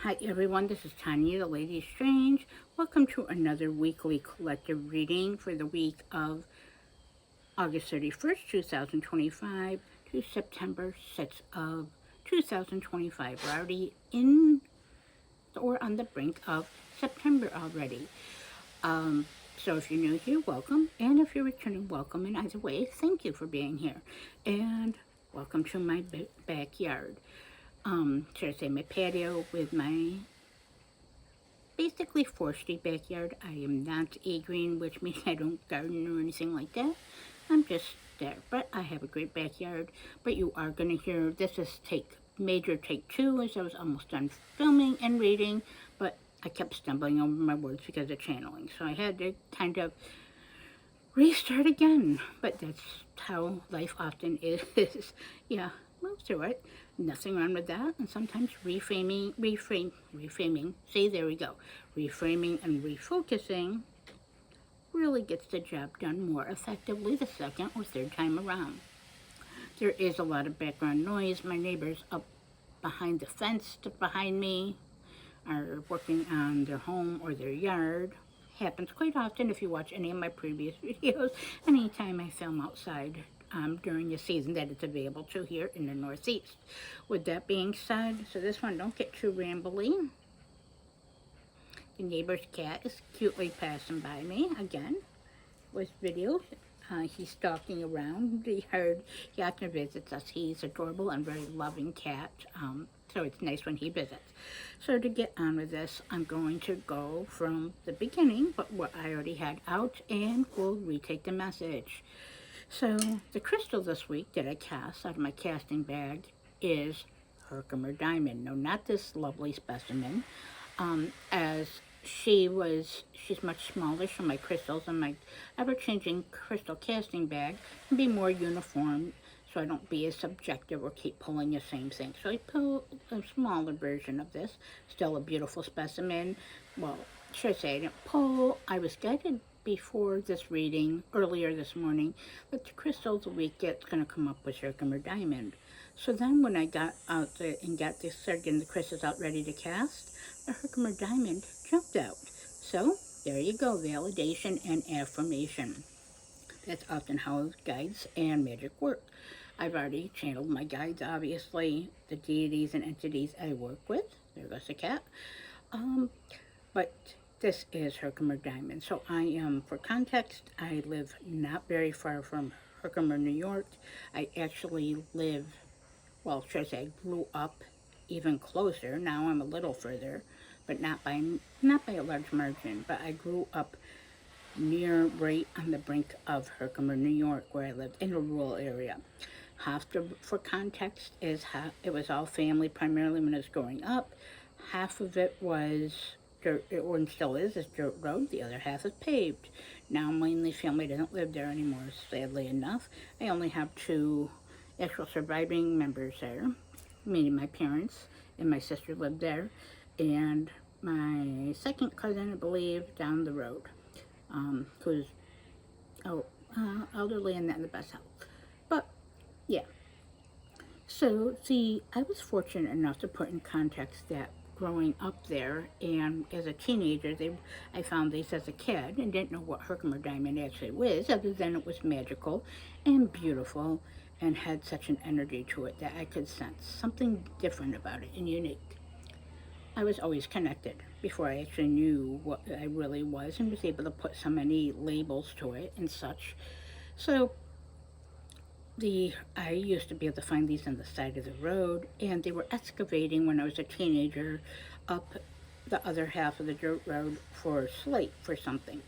Hi everyone, this is Tanya, the Lady Strange. Welcome to another weekly collective reading for the week of August 31st, 2025 to September 6th of 2025. We're already in or on the brink of September already. So if you're new here, welcome. And if you're returning, welcome. And either way, thank you for being here. And welcome to my backyard. Should I say my patio with my basically foresty backyard. I am not a green, which means I don't garden or anything like that. I'm just there, but I have a great backyard. But you are going to hear, this is major take 2, as I was almost done filming and reading, but I kept stumbling over my words because of channeling. So I had to kind of restart again, but that's how life often is. Yeah, move through it. Nothing wrong with that. And sometimes reframing, see, there we go. Reframing and refocusing really gets the job done more effectively the second or third time around. There is a lot of background noise. My neighbors up behind the fence behind me are working on their home or their yard. Happens quite often if you watch any of my previous videos, anytime I film outside during the season that it's available to here in the Northeast. With that being said, so this one don't get too rambly. The neighbor's cat is cutely passing by me again with videos. He's stalking around the yard. He often visits us. He's adorable and very loving cat. So it's nice when he visits. So to get on with this, I'm going to go from the beginning, but what I already had out, and we'll retake the message. So the crystal this week that I cast out of my casting bag is Herkimer Diamond. No, not this lovely specimen. As she's much smaller, so my crystals and my ever-changing crystal casting bag can be more uniform, so I don't be as subjective or keep pulling the same thing. So I pull a smaller version of this, still a beautiful specimen. Well, should I say I didn't pull, I was guided before this reading, earlier this morning, that the crystal of the week that's going to come up with Herkimer Diamond. So then when I got out there and started getting the crystals out ready to cast, the Herkimer Diamond jumped out. So there you go, validation and affirmation. That's often how guides and magic work. I've already channeled my guides, obviously, the deities and entities I work with. There goes the cat. But this is Herkimer Diamond. So I am, for context, I live not very far from Herkimer, New York. I actually live, well, should I say, I grew up even closer. Now I'm a little further, but not by a large margin. But I grew up right on the brink of Herkimer, New York, where I lived in a rural area. For context, it was all family primarily when I was growing up. Half of it was dirt, or still is dirt road. The other half is paved. Now mainly family doesn't live there anymore, sadly enough. I only have 2 actual surviving members there, meaning my parents and my sister lived there, and my second cousin, I believe, down the road, who's elderly and not in the best health. But yeah, so I was fortunate enough to put in context that growing up there, and as a teenager, I found these as a kid and didn't know what Herkimer Diamond actually was, other than it was magical and beautiful and had such an energy to it that I could sense something different about it and unique. I was always connected before I actually knew what I really was and was able to put so many labels to it and such. So I used to be able to find these on the side of the road, and they were excavating when I was a teenager up the other half of the dirt road for slate for something.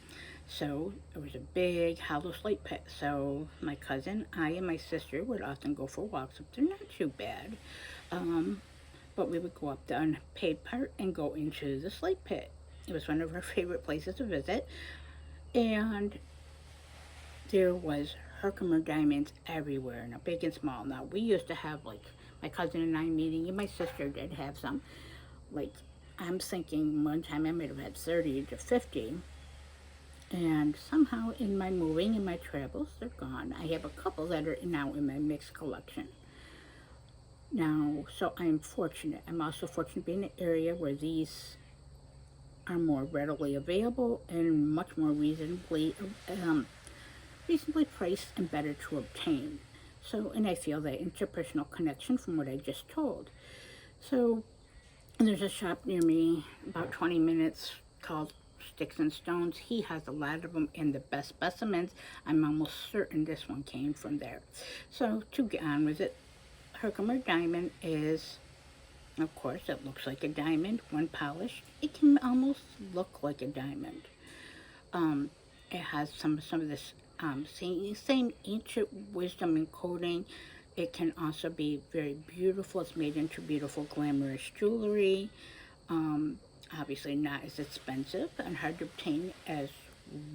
So it was a big hollow slate pit. So my cousin, I, and my sister would often go for walks up there. Not too bad, but we would go up the unpaved part and go into the slate pit. It was one of our favorite places to visit, and there was Herkimer diamonds everywhere, now big and small. Now we used to have, like, my cousin and I meeting, and my sister did have some. Like, I'm thinking one time I might have had 30 to 50. And somehow in my moving and my travels, they're gone. I have a couple that are now in my mixed collection. Now, so I'm fortunate. I'm also fortunate to be in an area where these are more readily available and much more um, reasonably priced and better to obtain. So, and I feel that interpersonal connection from what I just told. So, there's a shop near me, about 20 minutes, called Sticks and Stones. He has a lot of them and the best specimens. I'm almost certain this one came from there. So, to get on with it, Herkimer Diamond is, of course, it looks like a diamond when polished. It can almost look like a diamond. Um, it has some of this same ancient wisdom encoding. It can also be very beautiful. It's made into beautiful, glamorous jewelry. Um, Obviously, not as expensive and hard to obtain as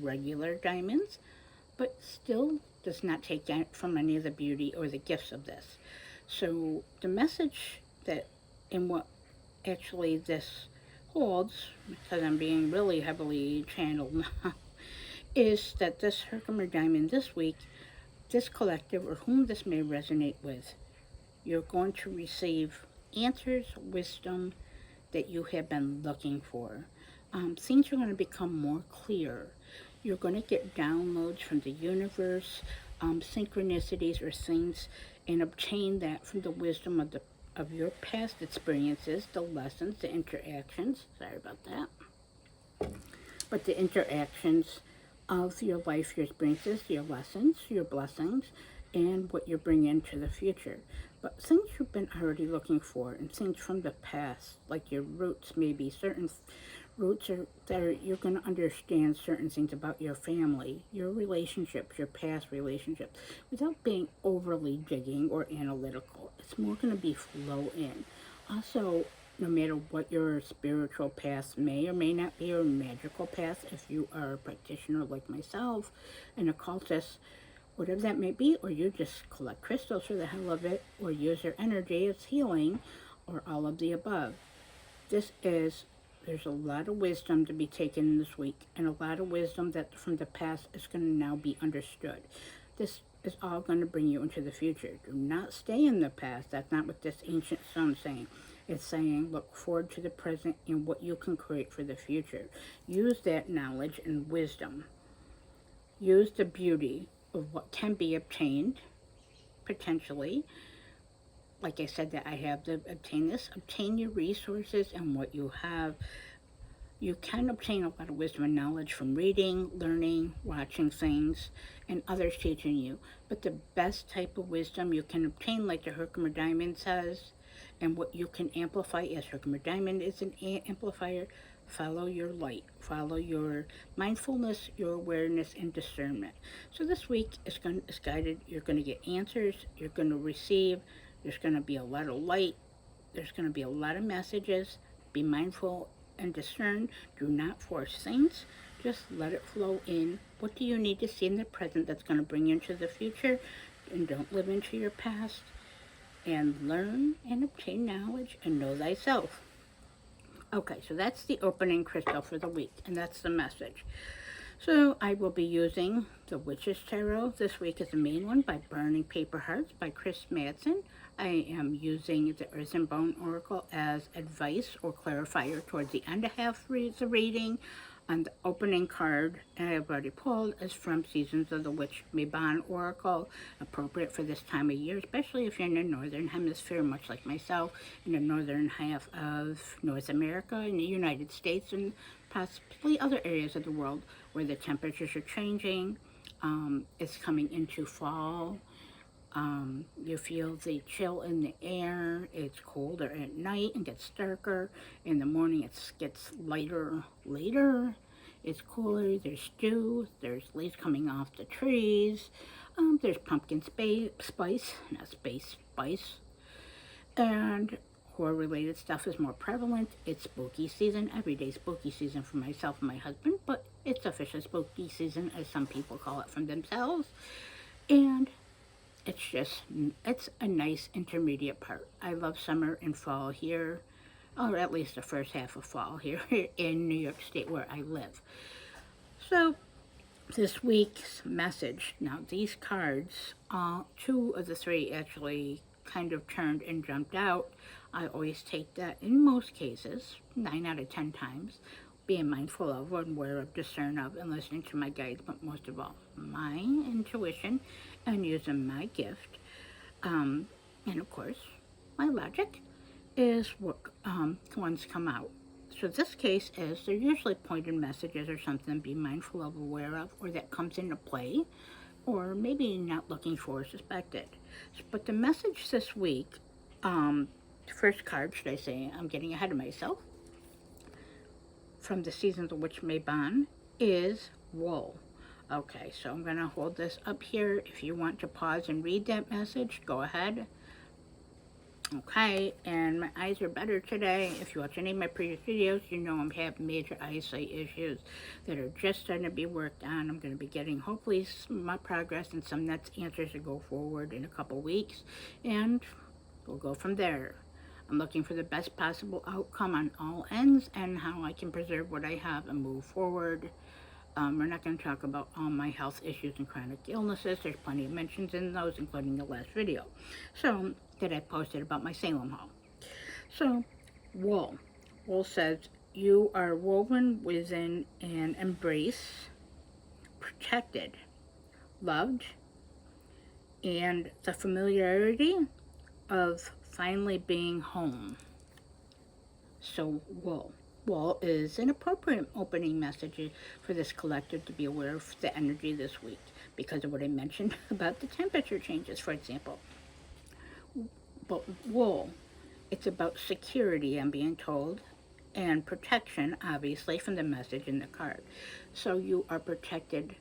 regular diamonds, but still does not take from any of the beauty or the gifts of this. So, the message that in what actually this holds, because I'm being really heavily channeled now, is that this Herkimer Diamond this week, this collective or whom this may resonate with, you're going to receive answers, wisdom that you have been looking for. Things are going to become more clear. You're going to get downloads from the universe, synchronicities or things, and obtain that from the wisdom of your past experiences, the lessons, the interactions. Sorry about that. But the interactions of your life, your experiences, your lessons, your blessings, and what you bring into the future. But things you've been already looking for and things from the past, like your roots, maybe certain roots are that you're going to understand certain things about your family, your relationships, your past relationships, without being overly digging or analytical. It's more going to be flow in. Also, no matter what your spiritual path may or may not be, or magical path, if you are a practitioner like myself, an occultist, whatever that may be, or you just collect crystals for the hell of it, or use their energy as healing, or all of the above. There's a lot of wisdom to be taken this week, and a lot of wisdom that from the past is going to now be understood. This is all going to bring you into the future. Do not stay in the past. That's not what this ancient stone is saying. It's saying look forward to the present and what you can create for the future. Use that knowledge and wisdom. Use the beauty of what can be obtained, potentially. Like I said, that I have to obtain this. Obtain your resources and what you have. You can obtain a lot of wisdom and knowledge from reading, learning, watching things, and others teaching you. But the best type of wisdom you can obtain, like the Herkimer Diamond says, and what you can amplify, as Herkimer Diamond is an amplifier, follow your light, follow your mindfulness, your awareness, and discernment. So this week is guided. You're going to get answers. You're going to receive. There's going to be a lot of light. There's going to be a lot of messages. Be mindful and discern. Do not force things. Just let it flow in. What do you need to see in the present that's going to bring you into the future? And don't live into your past. And learn and obtain knowledge and know thyself. Okay, so that's the opening crystal for the week, and that's the message. So I will be using the Witch's Tarot this week as the main one by Burning Paper Hearts by Chris Madsen. I am using the Earth and Bone Oracle as advice or clarifier towards the end of half the reading. And the opening card I've already pulled is from Seasons of the Witch Mabon Oracle, appropriate for this time of year, especially if you're in the Northern Hemisphere, much like myself, in the northern half of North America, in the United States, and possibly other areas of the world where the temperatures are changing. It's coming into fall. You feel the chill in the air. It's colder at night and gets darker. In the morning, it gets lighter later. It's cooler. There's dew. There's leaves coming off the trees. There's pumpkin spice, not space, spice. And horror-related stuff is more prevalent. It's spooky season. Every day spooky season for myself and my husband, but it's officially spooky season, as some people call it from themselves. And it's a nice intermediate part. I love summer and fall here, or at least the first half of fall here in New York State where I live. So this week's message, now these cards, two of the three actually kind of turned and jumped out, I always take that in most cases, 9 out of 10 times, being mindful of, aware of, discern of, and listening to my guides, but most of all, my intuition and using my gift. And of course, my logic is what ones come out. So this case is they're usually pointed messages or something be mindful of, aware of, or that comes into play, or maybe not looking for or suspected. But the message this week, first card, should I say, I'm getting ahead of myself, from the Seasons of Witch May Bond, is wool. Okay, so I'm going to hold this up here. If you want to pause and read that message, go ahead. Okay, and my eyes are better today. If you watch any of my previous videos, you know I'm having major eyesight issues that are just starting to be worked on. I'm going to be getting hopefully some more progress and some next answers to go forward in a couple weeks, and we'll go from there. I'm looking for the best possible outcome on all ends and how I can preserve what I have and move forward. We're not going to talk about all my health issues and chronic illnesses. There's plenty of mentions in those, including the last video that I posted about my Salem haul. So, wool. Wool says, you are woven within an embrace, protected, loved, and the familiarity of finally being home. So, wool. Wool is an appropriate opening message for this collective to be aware of the energy this week because of what I mentioned about the temperature changes, for example. But wool, it's about security, I'm being told, and protection, obviously, from the message in the card. So you are protected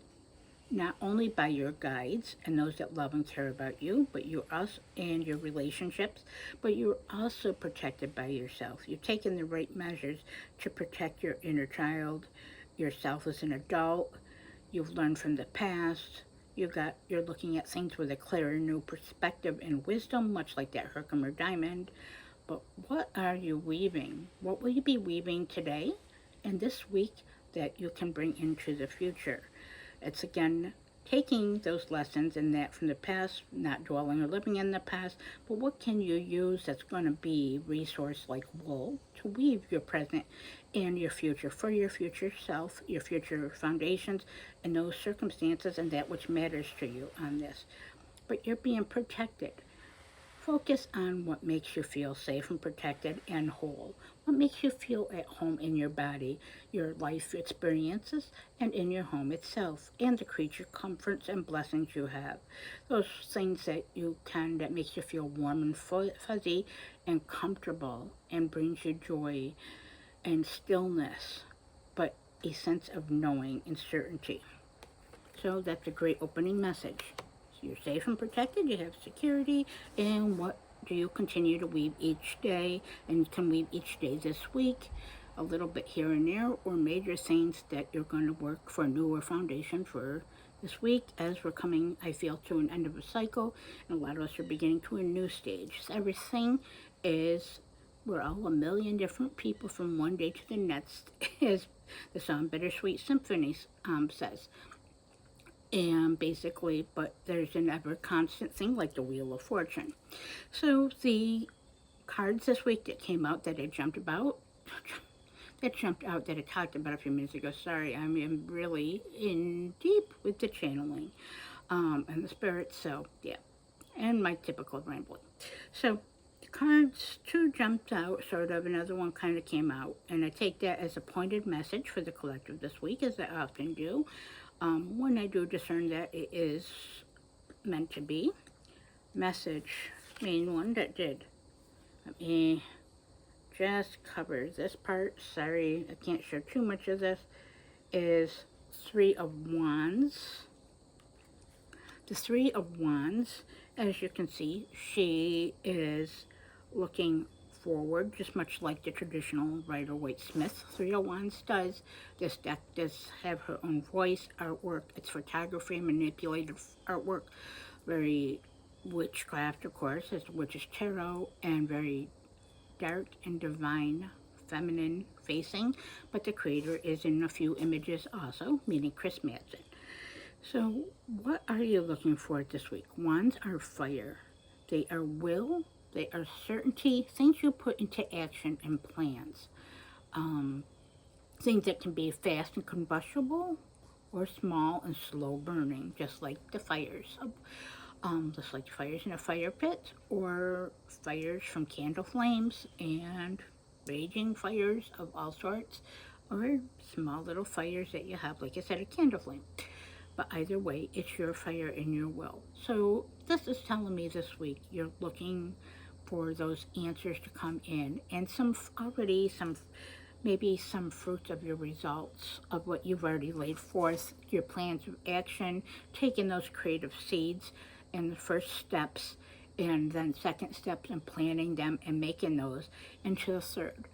not only by your guides and those that love and care about you, but you're us and your relationships, but you're also protected by yourself. You've taken the right measures to protect your inner child, yourself as an adult. You've learned from the past. You're looking at things with a clearer new perspective and wisdom, much like that Herkimer diamond. But what are you weaving? What will you be weaving today and this week that you can bring into the future? It's again taking those lessons and that from the past, not dwelling or living in the past, but what can you use that's going to be resource like wool to weave your present and your future for your future self, your future foundations, and those circumstances and that which matters to you on this. But you're being protected. Focus on what makes you feel safe and protected and whole. What makes you feel at home in your body, your life experiences, and in your home itself, and the creature comforts and blessings you have. Those things that that makes you feel warm and fuzzy and comfortable and brings you joy and stillness, but a sense of knowing and certainty. So that's a great opening message. You're safe and protected, you have security, and what do you continue to weave each day, and you can weave each day this week, a little bit here and there, or major things that you're going to work for a newer foundation for this week, as we're coming, I feel, to an end of a cycle, and a lot of us are beginning to a new stage. So everything is, we're all a million different people from one day to the next, as the song Bittersweet Symphony says. And basically, but there's an ever constant thing like the Wheel of Fortune. So the cards this week that came out that I jumped out that I talked about a few minutes ago. Sorry, I'm really in deep with the channeling and the spirits. So yeah, and my typical rambling. So the cards, two jumped out, sort of. Another one kind of came out, and I take that as a pointed message for the collective this week, as I often do. When I do discern that it is meant to be. Message, main one that did. Let me just cover this part. Sorry, I can't share too much of this. Is Three of Wands. The Three of Wands, as you can see, she is looking forward, just much like the traditional Rider-Waite-Smith Three of Wands does. This deck does have her own voice, artwork. It's photography, manipulated artwork, very witchcraft, of course, as witch's tarot, and very dark and divine, feminine facing. But the creator is in a few images also, meaning Chris Madsen. So what are you looking for this week? Wands are fire. They are will, they are certainty, things you put into action and plans. Um, Things that can be fast and combustible or small and slow burning, just like fires in a fire pit or fires from candle flames and raging fires of all sorts, or small little fires that you have, like I said, a candle flame. But either way, it's your fire and your will. So this is telling me this week you're looking for those answers to come in, and some maybe some fruits of your results of what you've already laid forth, your plans of action, taking those creative seeds and the first steps, and then second steps and planning them and making those into the third.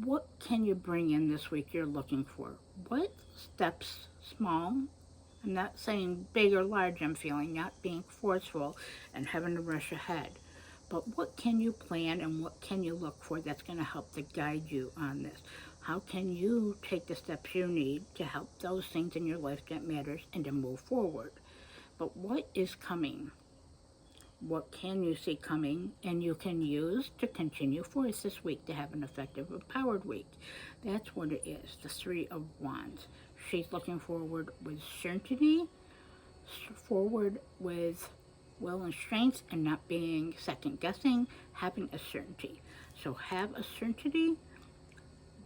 What can you bring in this week you're looking for? What steps, small, I'm not saying big or large, I'm feeling, not being forceful and having to rush ahead. But what can you plan and what can you look for that's going to help to guide you on this? How can you take the steps you need to help those things in your life that matters and to move forward? But what is coming? What can you see coming and you can use to continue forth this week to have an effective, empowered week? That's what it is, the Three of Wands. She's looking forward with certainty, forward with will and strength, and not being second guessing, having a certainty. So have a certainty,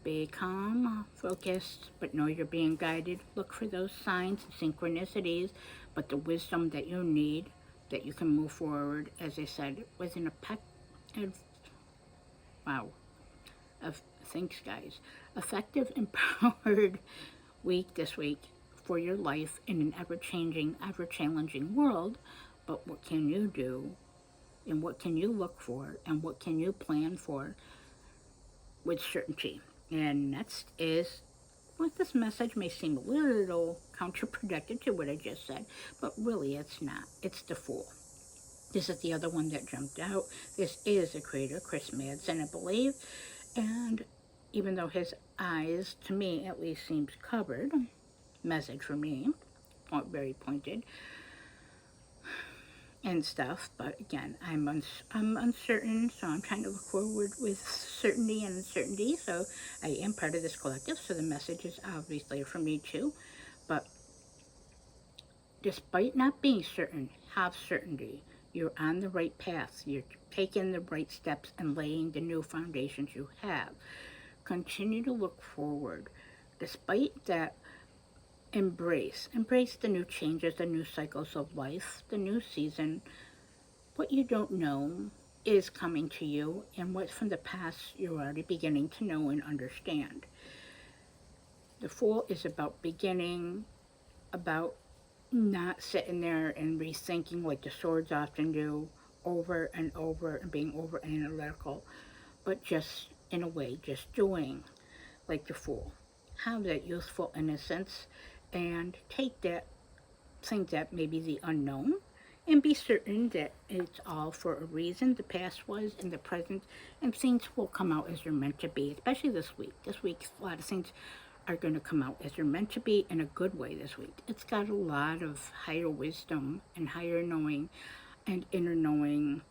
be calm, focused, but know you're being guided. Look for those signs and synchronicities, but the wisdom that you need, that you can move forward, as I said, with an wow, thanks guys, effective, empowered week this week for your life in an ever-changing, ever-challenging world. But what can you do, and what can you look for, and what can you plan for with certainty? And next is, well, this message may seem a little counterproductive to what I just said, but really it's not. It's the Fool. This is the other one that jumped out. This is the creator, Chris Madsen, I believe. And even though his eyes, to me at least, seems covered, message for me, very pointed and stuff, but again, I'm uncertain, so I'm trying to look forward with certainty and uncertainty. So I am part of this collective, so the message is obviously for me too. But despite not being certain, have certainty. You're on the right path. You're taking the right steps and laying the new foundations you have. Continue to look forward. Despite that, embrace the new changes, the new cycles of life, the new season. What you don't know is coming to you, and what's from the past you're already beginning to know and understand. The Fool is about beginning, about not sitting there and rethinking like the swords often do, over and over, and being over analytical, but just in a way, just doing like the Fool. Have that youthful innocence and take that thing that may be the unknown and be certain that it's all for a reason. The past was and the present, and things will come out as they're meant to be, especially this week. This week, a lot of things are going to come out as they're meant to be in a good way this week. It's got a lot of higher wisdom and higher knowing and inner knowing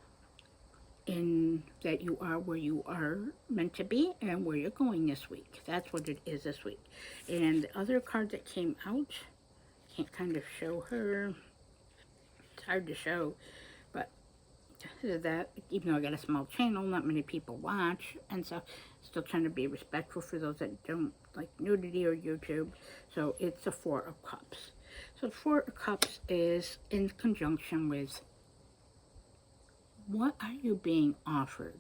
in that you are where you are meant to be and where you're going this week. That's what it is this week. And the other card that came out, can't kind of show her. It's hard to show, but that, even though I got a small channel, not many people watch, and so still trying to be respectful for those that don't like nudity or YouTube. So it's the Four of Cups. So Four of Cups is in conjunction with, what are you being offered?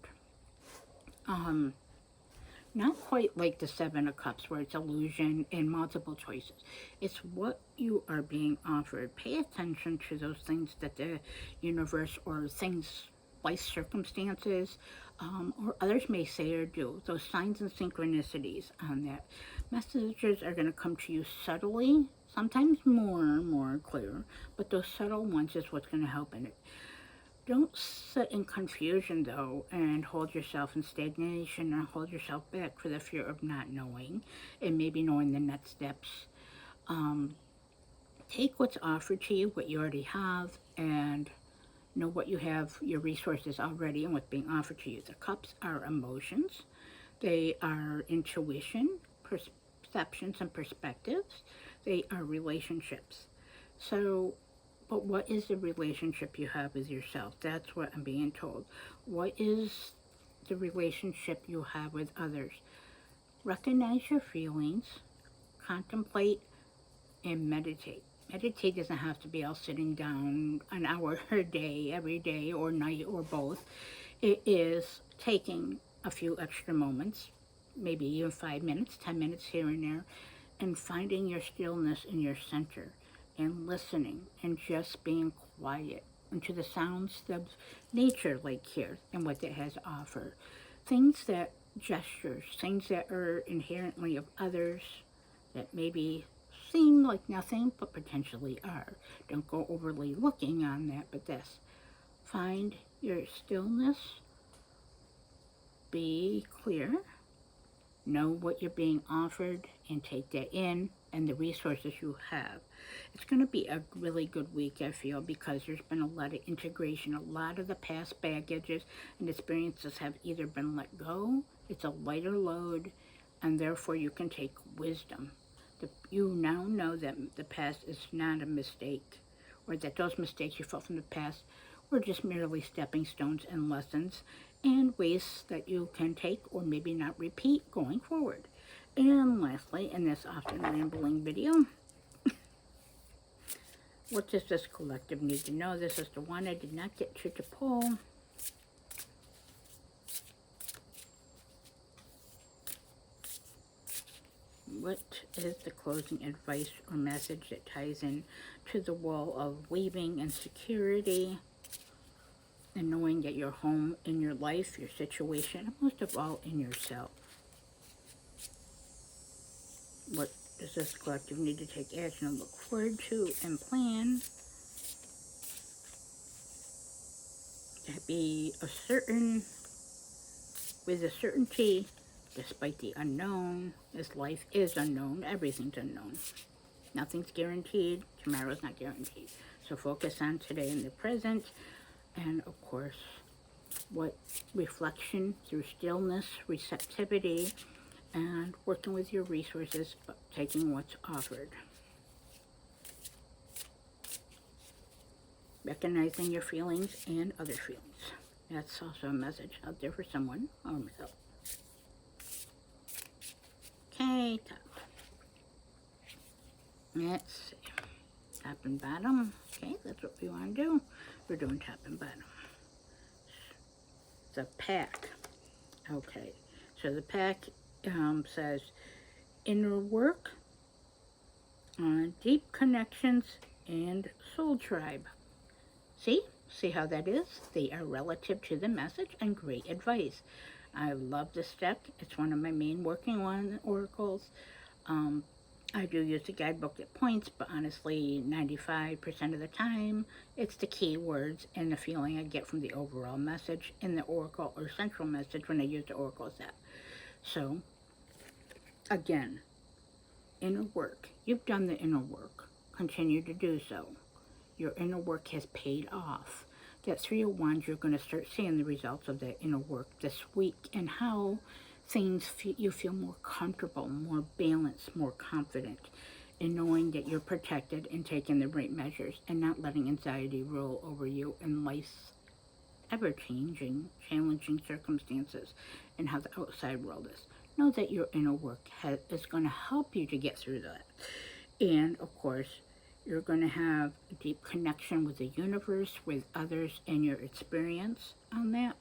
Not quite like the Seven of Cups where it's illusion and multiple choices. It's what you are being offered. Pay attention to those things that the universe or things, life circumstances, or others may say or do. Those signs and synchronicities on that. Messages are going to come to you subtly, sometimes more clear, but those subtle ones is what's going to help in it. Don't sit in confusion, though, and hold yourself in stagnation or hold yourself back for the fear of not knowing and maybe knowing the next steps. Take what's offered to you, what you already have, and Know what you have, your resources already, and what's being offered to you. The cups are emotions. They are intuition, perceptions, and perspectives. They are relationships. So, but what is the relationship you have with yourself? That's what I'm being told. What is the relationship you have with others? Recognize your feelings, contemplate, and meditate. Meditate doesn't have to be all sitting down an hour a day, every day, or night, or both. It is taking a few extra moments, maybe even 5 minutes, 10 minutes here and there, and finding your stillness in your center and listening and just being quiet into the sounds of nature, like here, and what it has to offer. Things that gestures, things that are inherently of others that maybe seem like nothing but potentially are. Don't go overly looking on that, but this. Find your stillness, be clear, know what you're being offered, and take that in and the resources you have. It's going to be a really good week, I feel, because there's been a lot of integration. A lot of the past baggages and experiences have either been let go, it's a lighter load, and therefore you can take wisdom. You now know that the past is not a mistake, or that those mistakes you felt from the past were just merely stepping stones and lessons and ways that you can take or maybe not repeat going forward. And lastly, in this often rambling video, what does this collective need to know? This is the one I did not get to pull. What is the closing advice or message that ties in to the wall of weaving and security and knowing that your home in your life, your situation, and most of all in yourself? What does this collective need to take action and look forward to and plan to be with a certainty despite the unknown, as life is unknown, everything's unknown. Nothing's guaranteed, tomorrow's not guaranteed. So focus on today and the present, and of course, what reflection through stillness, receptivity, and working with your resources, but taking what's offered. Recognizing your feelings and other feelings. That's also a message out there for someone or myself. Okay, top. Let's see. Top and bottom. Okay, that's what we want to do. We're doing top and bottom. The pack. Okay, so the pack says inner work, deep connections, and soul tribe. See how that is? They are relative to the message and great advice. I love this deck. It's one of my main working on oracles. I do use the guidebook at points, but honestly, 95% of the time, it's the keywords and the feeling I get from the overall message in the oracle or central message when I use the oracle set. So, again, inner work. You've done the inner work. Continue to do so. Your inner work has paid off. That Three of Wands, you're going to start seeing the results of that inner work this week and how you feel more comfortable, more balanced, more confident in knowing that you're protected and taking the right measures and not letting anxiety rule over you in life's ever-changing, challenging circumstances and how the outside world is. Know that your inner work is going to help you to get through that. And, of course, you're going to have a deep connection with the universe, with others, and your experience on that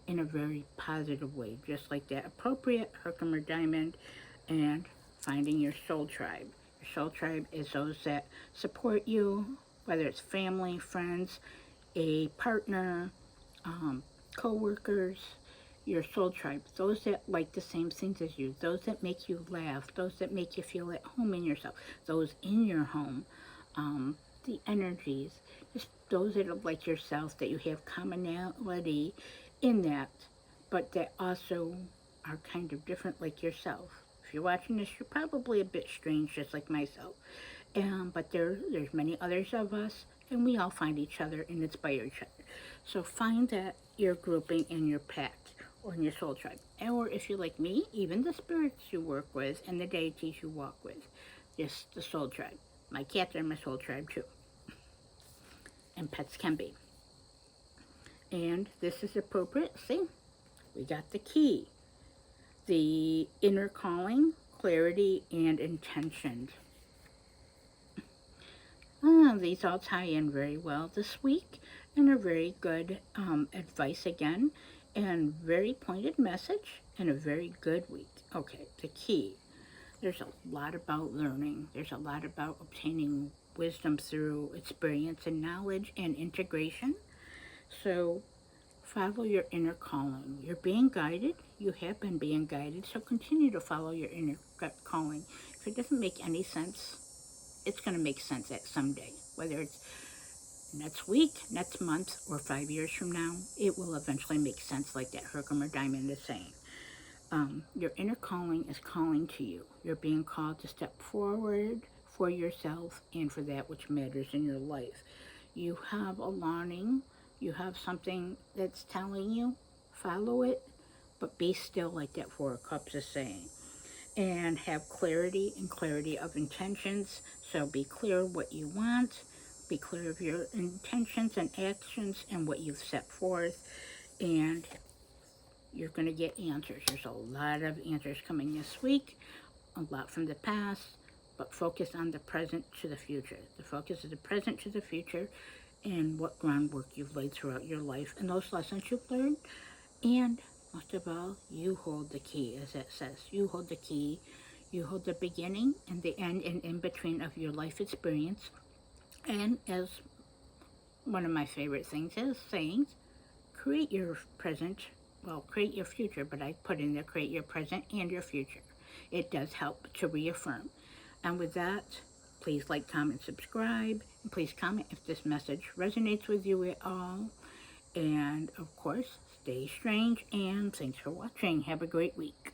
in a very positive way. Just like that appropriate Herkimer Diamond and finding your soul tribe. Your soul tribe is those that support you, whether it's family, friends, a partner, co-workers, your soul tribe. Those that like the same things as you. Those that make you laugh. Those that make you feel at home in yourself. Those in your home. The energies, just those that are like yourself, that you have commonality in that, but that also are kind of different like yourself. If you're watching this, you're probably a bit strange, just like myself. But there's many others of us, and we all find each other and inspire each other. So find that your grouping in your pack or in your soul tribe. Or if you're like me, even the spirits you work with and the deities you walk with. Just the soul tribe. My cats are my soul tribe too. And pets can be. And this is appropriate. See, we got the key. The inner calling, clarity, and intention. These all tie in very well this week, and are very good advice again, and very pointed message, and a very good week. Okay, the key. There's a lot about learning. There's a lot about obtaining wisdom through experience and knowledge and integration. So follow your inner calling. You're being guided. You have been being guided. So continue to follow your inner gut calling. If it doesn't make any sense, it's going to make sense at someday. Whether it's next week, next month, or 5 years from now, it will eventually make sense, like that Herkimer Diamond is saying. Your inner calling is calling to you. You're being called to step forward for yourself and for that which matters in your life. You have a longing. You have something that's telling you, follow it, but be still, like that Four of Cups is saying. And have clarity and clarity of intentions. So be clear what you want. Be clear of your intentions and actions and what you've set forth. And you're going to get answers. There's a lot of answers coming this week, a lot from the past, but focus on the present to the future. The focus is the present to the future and what groundwork you've laid throughout your life and those lessons you've learned. And most of all, you hold the key, as it says. You hold the key. You hold the beginning and the end and in between of your life experience. And as one of my favorite things is saying, create your present. Well, create your future, but I put in there create your present and your future. It does help to reaffirm. And with that, please like, comment, subscribe. And please comment if this message resonates with you at all. And of course, stay strange, and thanks for watching. Have a great week.